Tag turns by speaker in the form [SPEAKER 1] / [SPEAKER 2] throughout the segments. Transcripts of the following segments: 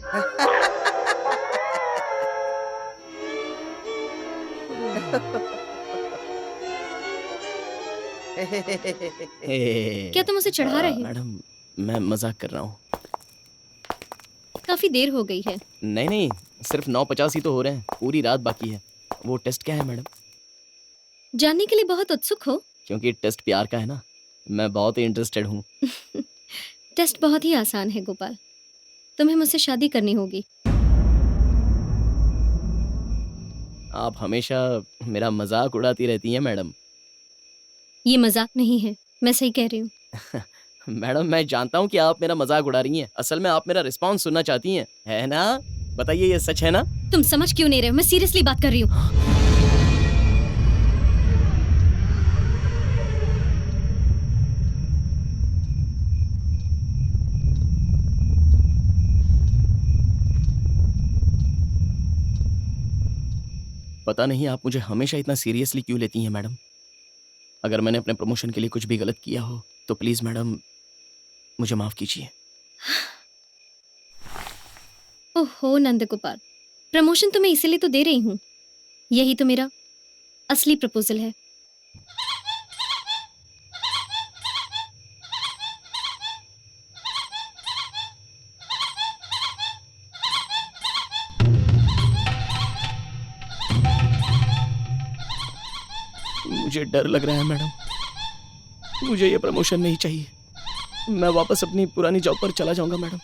[SPEAKER 1] क्या तुम उसे चढ़ा रहे हो?
[SPEAKER 2] मैडम, मैं मजाक कर रहा हूँ।
[SPEAKER 1] काफी देर हो गई है।
[SPEAKER 2] नहीं नहीं, सिर्फ 9:50 ही तो हो रहे हैं, पूरी रात बाकी है। वो टेस्ट क्या है मैडम?
[SPEAKER 1] जानने के लिए बहुत उत्सुक हो?
[SPEAKER 2] क्योंकि टेस्ट प्यार का है ना, मैं बहुत ही इंटरेस्टेड हूँ।
[SPEAKER 1] टेस्ट बहुत ही आसान है गोपाल। तुम्हें मुझसे शादी करनी होगी।
[SPEAKER 2] आप हमेशा मेरा मजाक उड़ाती रहती हैं मैडम।
[SPEAKER 1] ये मजाक नहीं है, मैं सही कह रही हूँ।
[SPEAKER 2] मैडम, मैं जानता हूँ कि आप मेरा मजाक उड़ा रही हैं। असल में आप मेरा रिस्पॉन्स सुनना चाहती हैं, है ना? बताइए, ये सच है ना?
[SPEAKER 1] तुम समझ क्यों नहीं रहे हो? मैं सीरियसली बात कर रही हूँ।
[SPEAKER 2] पता नहीं आप मुझे हमेशा इतना सीरियसली क्यों लेती हैं मैडम। अगर मैंने अपने प्रमोशन के लिए कुछ भी गलत किया हो तो प्लीज मैडम मुझे माफ कीजिए।
[SPEAKER 1] ओहो नंद गोपाल, प्रमोशन तो मैं इसीलिए तो दे रही हूँ। यही तो मेरा असली प्रपोजल है।
[SPEAKER 2] मुझे डर लग रहा है मैडम, मुझे ये प्रमोशन नहीं चाहिए। मैं वापस अपनी पुरानी जॉब पर चला जाऊंगा मैडम,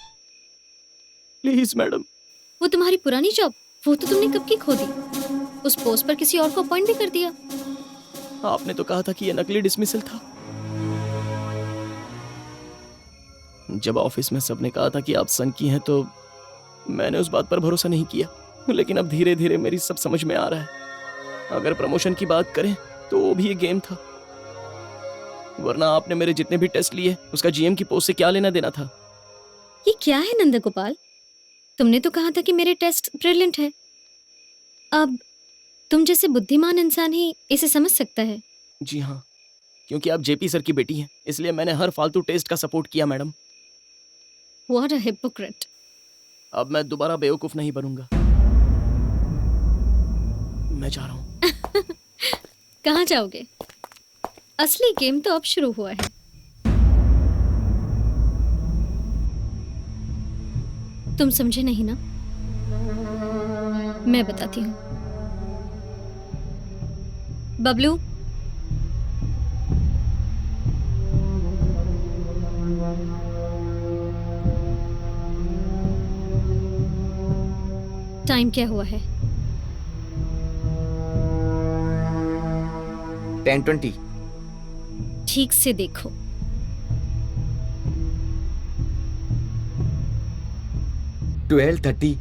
[SPEAKER 2] प्लीज मैडम।
[SPEAKER 1] वो तुम्हारी पुरानी जॉब, वो तो तुमने कब की खो दी। उस पोस्ट पर किसी और को अपॉइंट भी कर दिया।
[SPEAKER 2] आपने तो कहा था कि ये नकली डिसमिसल था। जब ऑफिस में सबने कहा था कि आप सन की हैं तो मैंने उस बात पर भरोसा नहीं किया, लेकिन अब धीरे धीरे मेरी सब समझ में आ रहा है। अगर प्रमोशन की बात करें तो वो भी एक गेम था, वरना आपने मेरे जितने भी टेस्ट लिए उसका जीएम की पोस्ट से क्या लेना देना था।
[SPEAKER 1] ये क्या है नंद गोपाल? तुमने तो कहा था कि मेरे टेस्ट ब्रिलियंट है। अब तुम जैसे बुद्धिमान इंसान ही इसे समझ सकता है।
[SPEAKER 2] जी हाँ, क्योंकि आप जेपी सर की बेटी हैं, इसलिए मैंने हर फालतू टेस्ट का सपोर्ट किया मैडम।
[SPEAKER 1] What a hypocrite!
[SPEAKER 2] अब मैं दोबारा बेवकूफ नहीं बनूंगा। मैं जा रहा हूँ।
[SPEAKER 1] कहाँ जाओगे? असली गेम तो अब शुरू हुआ है। तुम समझे नहीं ना? मैं बताती हूँ। बबलू, टाइम क्या हुआ है?
[SPEAKER 3] 10:20।
[SPEAKER 1] ठीक से देखो।
[SPEAKER 3] 12:30।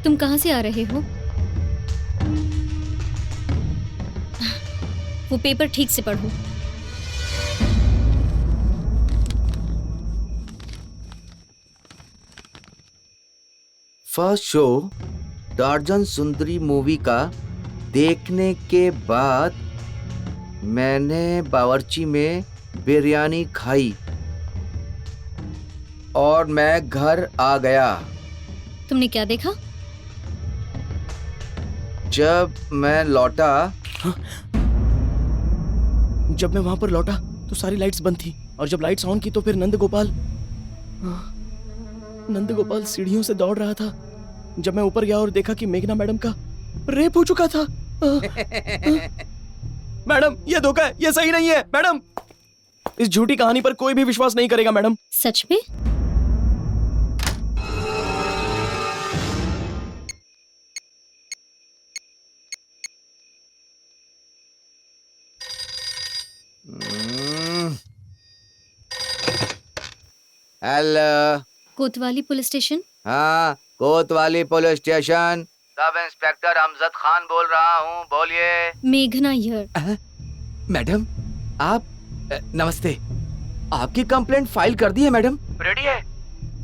[SPEAKER 1] तुम कहाँ से आ रहे हो? वो पेपर ठीक से पढ़ो।
[SPEAKER 3] फर्स्ट शो टार्जन सुंदरी मूवी का देखने के बाद मैंने बावर्ची में बिरयानी खाई और मैं घर आ गया।
[SPEAKER 1] तुमने क्या देखा?
[SPEAKER 3] जब मैं लौटा
[SPEAKER 2] जब मैं वहां पर लौटा तो सारी लाइट्स बंद थी, और जब लाइट्स ऑन की तो फिर नंद गोपाल सीढ़ियों से दौड़ रहा था। जब मैं ऊपर गया और देखा कि मेघना मैडम का रेप हो चुका था। मैडम, ये धोखा है, ये सही नहीं है मैडम। इस झूठी कहानी पर कोई भी विश्वास नहीं करेगा मैडम।
[SPEAKER 1] सच में?
[SPEAKER 3] हेलो।
[SPEAKER 1] कोतवाली पुलिस स्टेशन?
[SPEAKER 3] हाँ, कोतवाली police station. Sub inspector Amjad Khan बोल रहा हूँ, बोलिए।
[SPEAKER 1] मेघना हियर।
[SPEAKER 3] मैडम, आप नमस्ते। आपकी कंप्लेंट फाइल कर दी है मैडम। रेडी है?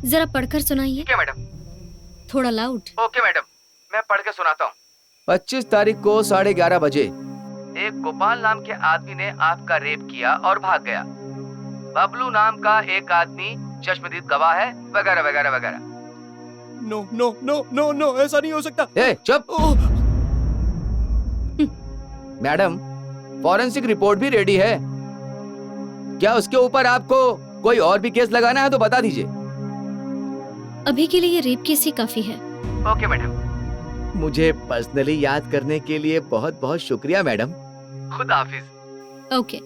[SPEAKER 1] जरा पढ़कर सुनाइए।
[SPEAKER 3] ठीक है मैडम।
[SPEAKER 1] थोड़ा लाउड।
[SPEAKER 3] ओके मैडम, मैं पढ़ के सुनाता हूँ। 25 तारीख को 11:30 बजे एक गोपाल नाम के आदमी ने आपका रेप किया और भाग गया। बबलू नाम का एक आदमी चश्मदीद गवाह है, वगैरह वगैरह वगैरह।
[SPEAKER 2] No no no no no, ऐसा नहीं हो सकता।
[SPEAKER 3] ए चुप।
[SPEAKER 2] ओह,
[SPEAKER 3] मैडम, फॉरेंसिक रिपोर्ट भी रेडी है। क्या उसके ऊपर आपको कोई और भी केस लगाना है तो बता दीजिए।
[SPEAKER 1] अभी के लिए ये रेप केस ही काफी है।
[SPEAKER 3] Okay madam. मुझे पर्सनली याद करने के लिए बहुत बहुत शुक्रिया मैडम। खुदा हाफिज।
[SPEAKER 1] ओके।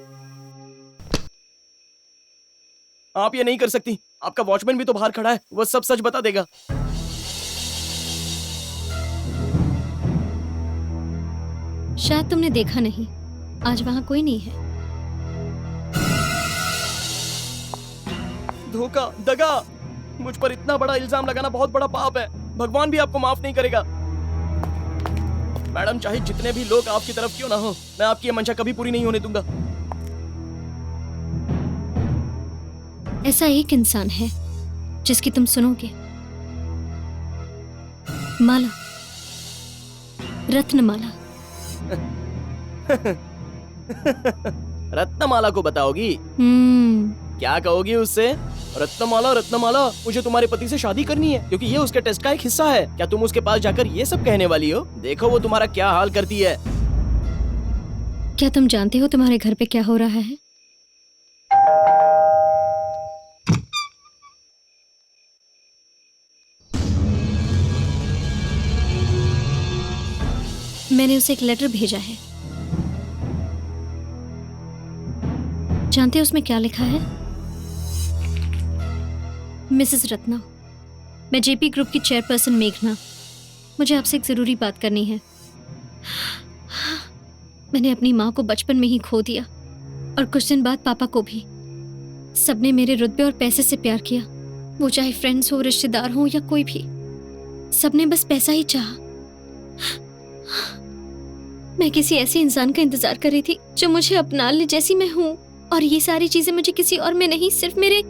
[SPEAKER 2] आप ये नहीं कर सकती। आपका वॉचमैन भी तो बाहर खड़ा है, वो सब सच बता देगा।
[SPEAKER 1] शायद तुमने देखा नहीं, आज वहाँ कोई नहीं है।
[SPEAKER 2] धोखा, दगा, मुझ पर इतना बड़ा इल्जाम लगाना बहुत बड़ा पाप है। भगवान भी आपको माफ नहीं करेगा। मैडम, चाहे जितने भी लोग आपकी तरफ क्यों ना हो, मैं आपकी ये मंशा कभी पूरी नहीं होने दूंगा।
[SPEAKER 1] ऐसा एक इंसान है जिसकी तुम सुनोगे। माला, रत्नमाला।
[SPEAKER 2] रत्नमाला को बताओगी? क्या कहोगी उससे? रत्नमाला, रत्नमाला, मुझे तुम्हारे पति से शादी करनी है क्योंकि ये उसके टेस्ट का एक हिस्सा है। क्या तुम उसके पास जाकर ये सब कहने वाली हो? देखो वो तुम्हारा क्या हाल करती है।
[SPEAKER 1] क्या तुम जानते हो तुम्हारे घर पे क्या हो रहा है? मैंने उसे एक लेटर भेजा है। जानते हो उसमें क्या लिखा है? मिसेस रत्ना, मैं जेपी ग्रुप की चेयरपर्सन मेघना, मुझे आपसे एक जरूरी बात करनी है। मैंने अपनी माँ को बचपन में ही खो दिया और कुछ दिन बाद पापा को भी। सबने मेरे रुतबे और पैसे से प्यार किया, वो चाहे फ्रेंड्स हो, रिश्तेदार हो या कोई भी, सबने बस पैसा ही चाहा। मैं किसी ऐसे इंसान का इंतजार कर रही थी जो मुझे अपना ले जैसी मैं हूं, और ये सारी चीजें मुझे किसी और में नहीं, सिर्फ मेरे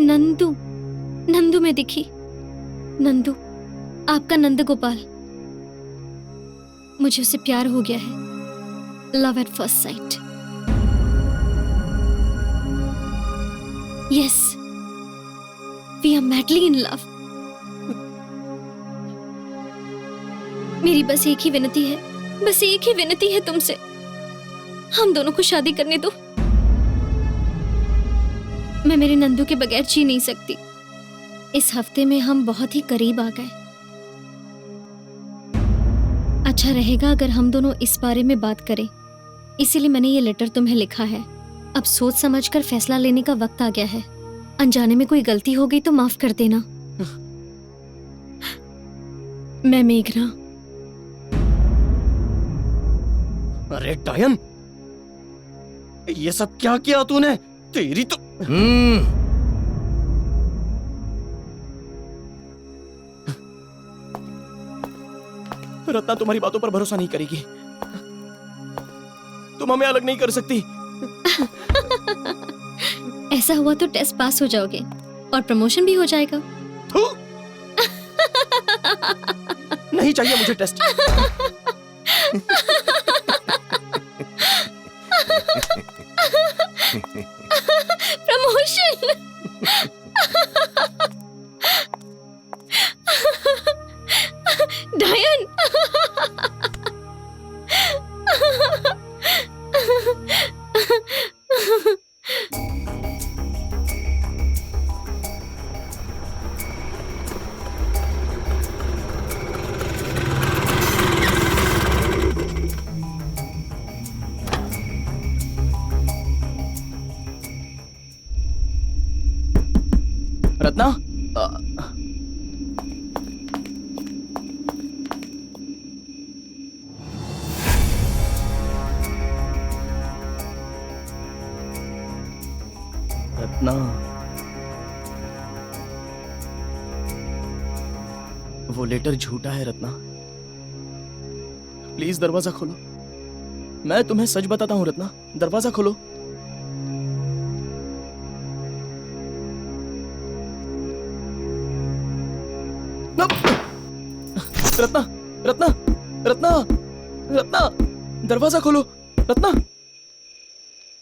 [SPEAKER 1] नंदू में दिखी। नंदू, आपका नंद गोपाल। मुझे उससे प्यार हो गया है। Love at first sight. Yes, we are madly in love. मेरी बस एक ही विनती है, बस एक ही विनती है तुमसे, हम दोनों को शादी करने दो। मैं मेरे नंदू के बगैर जी नहीं सकती। इस हफ्ते में हम बहुत ही करीब आ गए। अच्छा रहेगा अगर हम दोनों इस बारे में बात करें, इसीलिए मैंने ये लेटर तुम्हें लिखा है। अब सोच समझकर फैसला लेने का वक्त आ गया है। अनजाने में कोई गलती हो गई तो माफ कर देना। मैं मेघना।
[SPEAKER 2] अरे डायन, ये सब क्या किया तूने? तेरी तो रत्ना तुम्हारी बातों पर भरोसा नहीं करेगी। तुम हमें अलग नहीं कर सकती।
[SPEAKER 1] ऐसा हुआ तो टेस्ट पास हो जाओगे और प्रमोशन भी हो जाएगा।
[SPEAKER 2] थू! नहीं चाहिए मुझे टेस्ट।
[SPEAKER 1] प्रमोशन। डायन।
[SPEAKER 2] रत्ना, रत्ना, वो लेटर झूठा है रत्ना। प्लीज दरवाजा खोलो। मैं तुम्हें सच बताता हूं रत्ना, दरवाजा खोलो। रत्ना, रत्ना, रत्ना, रत्ना, दरवाजा खोलो। रत्ना,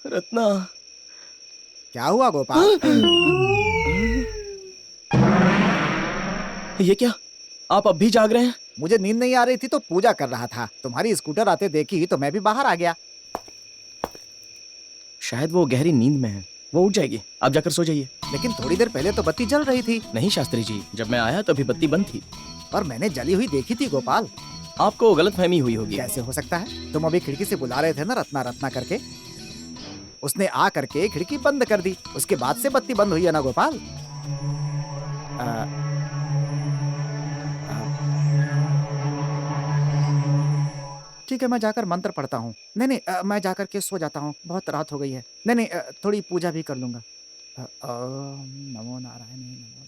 [SPEAKER 2] रत्ना।
[SPEAKER 4] क्या हुआ गोपाल?
[SPEAKER 2] ये क्या, आप अब भी जाग रहे हैं?
[SPEAKER 4] मुझे नींद नहीं आ रही थी तो पूजा कर रहा था। तुम्हारी स्कूटर आते देखी तो मैं भी बाहर आ गया।
[SPEAKER 2] शायद वो गहरी नींद में है, वो उठ जाएगी। आप जाकर सो जाइए।
[SPEAKER 4] लेकिन थोड़ी देर पहले तो बत्ती जल रही थी।
[SPEAKER 2] नहीं शास्त्री जी, जब मैं आया तभी बत्ती बंद थी।
[SPEAKER 4] पर मैंने जली हुई देखी थी गोपाल।
[SPEAKER 2] आपको गलतफहमी हुई होगी।
[SPEAKER 4] कैसे हो सकता है? तुम अभी खिड़की से बुला रहे थे ना रत्ना रत्ना करके। उसने आ करके खिड़की बंद कर दी, उसके बाद से बत्ती बंद हुई है ना गोपाल। ठीक है, मैं जाकर मंत्र पढ़ता हूँ। नहीं नहीं, मैं जाकर के सो जाता हूँ, बहुत रात हो गई है। नहीं नहीं, थोड़ी पूजा भी कर लूंगा। ओम नमो नारायण नमो नारायण, नमो नारायण।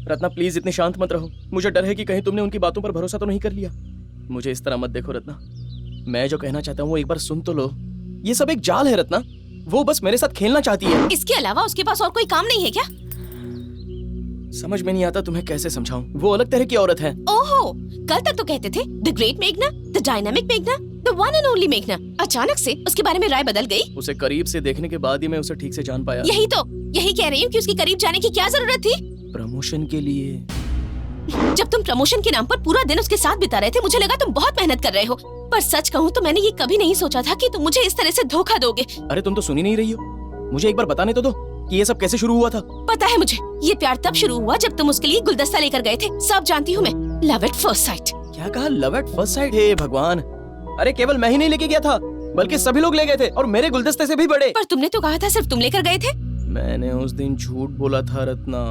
[SPEAKER 2] रत्ना प्लीज इतनी शांत मत रहो। मुझे डर है कि कहीं तुमने उनकी बातों पर भरोसा तो नहीं कर लिया। मुझे इस तरह मत देखो रत्ना, मैं जो कहना चाहता हूँ वो एक बार सुन तो लो। ये सब एक जाल है रत्ना, वो बस मेरे साथ खेलना चाहती है।
[SPEAKER 5] इसके अलावा उसके पास और कोई काम नहीं है क्या?
[SPEAKER 2] समझ में नहीं आता तुम्हें कैसे समझाऊं। वो अलग तरह की औरत है।
[SPEAKER 5] ओहो, कल तक तो कहते थे द ग्रेट मेघना, द डायनामिक मेघना, द वन एंड ओनली मेघना। अचानक से उसके बारे में राय बदल गई।
[SPEAKER 2] उसे करीब से देखने के बाद ही मैं उसे ठीक से जान पाया।
[SPEAKER 5] यही कह रही हूँ कि उसके करीब जाने की क्या जरूरत थी?
[SPEAKER 2] प्रमोशन के लिए।
[SPEAKER 5] जब तुम प्रमोशन के नाम पर पूरा दिन उसके साथ बिता रहे थे, मुझे लगा तुम बहुत मेहनत कर रहे हो। पर सच कहूँ तो मैंने ये कभी नहीं सोचा था कि तुम मुझे इस तरह से धोखा दोगे।
[SPEAKER 2] अरे तुम तो सुनी नहीं रही हो, मुझे एक बार बताने तो दो कि ये सब कैसे शुरू हुआ था।
[SPEAKER 5] पता है मुझे, ये प्यार तब शुरू हुआ जब तुम उसके लिए गुलदस्ता लेकर गए थे। सब जानती हूँ मैं। Love at first sight.
[SPEAKER 2] क्या कहा? Love at first sight? हे भगवान, अरे केवल मैं ही नहीं लेके गया था, बल्कि सभी लोग ले गए थे, और मेरे गुलदस्ते से भी बड़े।
[SPEAKER 5] पर तुमने तो कहा था सिर्फ तुम लेकर गए थे।
[SPEAKER 2] मैंने उस दिन झूठ बोला था रत्ना।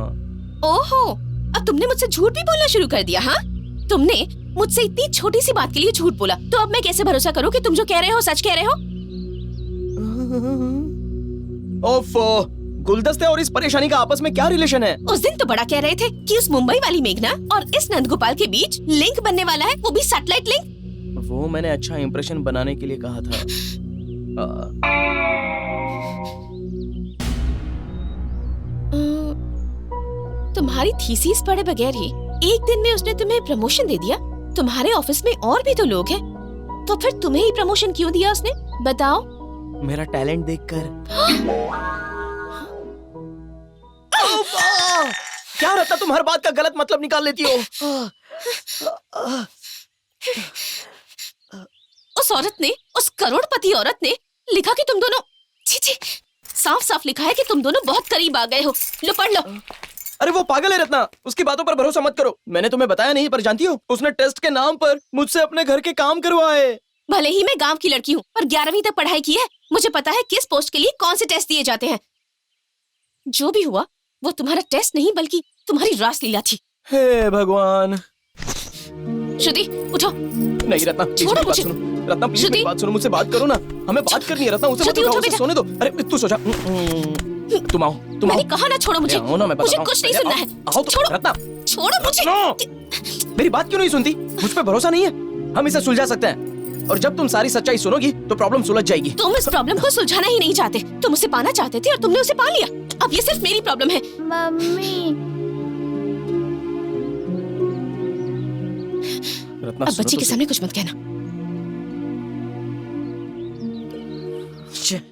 [SPEAKER 5] ओहो, अब तुमने मुझसे झूठ भी बोलना शुरू कर दिया। हाँ, तुमने मुझसे इतनी छोटी सी बात के लिए झूठ बोला, तो अब मैं कैसे भरोसा करूँ कि तुम जो कह रहे हो सच कह रहे हो?
[SPEAKER 2] ओफो, गुलदस्ते और इस परेशानी का आपस में क्या रिलेशन है?
[SPEAKER 5] उस दिन तो बड़ा कह रहे थे कि उस मुंबई वाली मेघना और इस नंदगोपाल के बीच लिंक बनने वाला है, वो भी सैटेलाइट लिंक।
[SPEAKER 2] वो मैंने अच्छा इंप्रेशन बनाने के लिए कहा था।
[SPEAKER 5] तुम्हारी थीसिस पढ़े बगैर ही एक दिन में उसने तुम्हें प्रमोशन दे दिया। तुम्हारे ऑफिस में और भी तो लोग हैं, तो फिर तुम्हें ही प्रमोशन क्यों दिया उसने? बताओ।
[SPEAKER 2] मेरा टैलेंट देखकर। क्या रत्ना, तुम हर बात का गलत मतलब निकाल लेती हो।
[SPEAKER 5] उस औरत ने, उस करोड़पति औरत ने लिखा कि तुम दोनों, छी छी, साफ साफ लिखा है कि तुम दोनों बहुत करीब आ गए हो। लो पढ़ लो।
[SPEAKER 2] अरे वो पागल है रत्ना, उसकी बातों पर भरोसा मत करो। मैंने तुम्हें बताया नहीं, पर जानती हो उसने टेस्ट के नाम पर मुझसे अपने घर के काम करवाए।
[SPEAKER 5] भले ही मैं गांव की लड़की हूँ, पर 11वीं तक पढ़ाई की है। मुझे पता है किस पोस्ट के लिए कौन से टेस्ट दिए जाते हैं। जो भी हुआ वो तुम्हारा टेस्ट नहीं बल्कि तुम्हारी रासलीला थी।
[SPEAKER 2] हे भगवान।
[SPEAKER 5] श्रुति उठो।
[SPEAKER 2] नहीं रत्ना, प्लीज
[SPEAKER 5] छोड़ो
[SPEAKER 2] मेरी बात
[SPEAKER 5] मुझे।
[SPEAKER 2] सुनो। रत्ना प्लीज
[SPEAKER 5] श्रुति।
[SPEAKER 2] मेरी बात सुनो, मुझसे बात करो ना। हमें बात करनी है रत्ना, उसे मत
[SPEAKER 5] श्रुति,
[SPEAKER 2] उठाओ,
[SPEAKER 5] उठो
[SPEAKER 2] उसे
[SPEAKER 5] बेटा।
[SPEAKER 2] सोने दो। अरे तू सो जा। तुम आओ, तुम आओ।
[SPEAKER 5] मैंने कहा ना छोड़ो मुझे।
[SPEAKER 2] आओ ना, मैं
[SPEAKER 5] मुझे
[SPEAKER 2] बताता हूँ।
[SPEAKER 5] कुछ नहीं
[SPEAKER 2] अरे
[SPEAKER 5] सुनना
[SPEAKER 2] आओ,
[SPEAKER 5] है।
[SPEAKER 2] आओ तो,
[SPEAKER 5] छोड़ो
[SPEAKER 2] रत्ना।
[SPEAKER 5] छोड़ो मुझे।
[SPEAKER 2] नो! मेरी बात क्यों नहीं सुनती? मुझ पे भरोसा नहीं है? हम इसे सुलझा सकते हैं, और जब तुम सारी सच्चाई सुनोगी तो प्रॉब्लम सुलझ जाएगी।
[SPEAKER 5] तुम इस प्रॉब्लम को सुलझाना ही नहीं चाहते, तुम उसे पाना चाहते थे और तुमने उसे पा लिया। अब ये सिर्फ मेरी प्रॉब्लम है।
[SPEAKER 1] मम्मी,
[SPEAKER 2] रत्ना
[SPEAKER 5] अब
[SPEAKER 2] सुनो
[SPEAKER 5] बच्ची
[SPEAKER 2] तो
[SPEAKER 5] के
[SPEAKER 2] सही।
[SPEAKER 5] सामने कुछ मत कहना।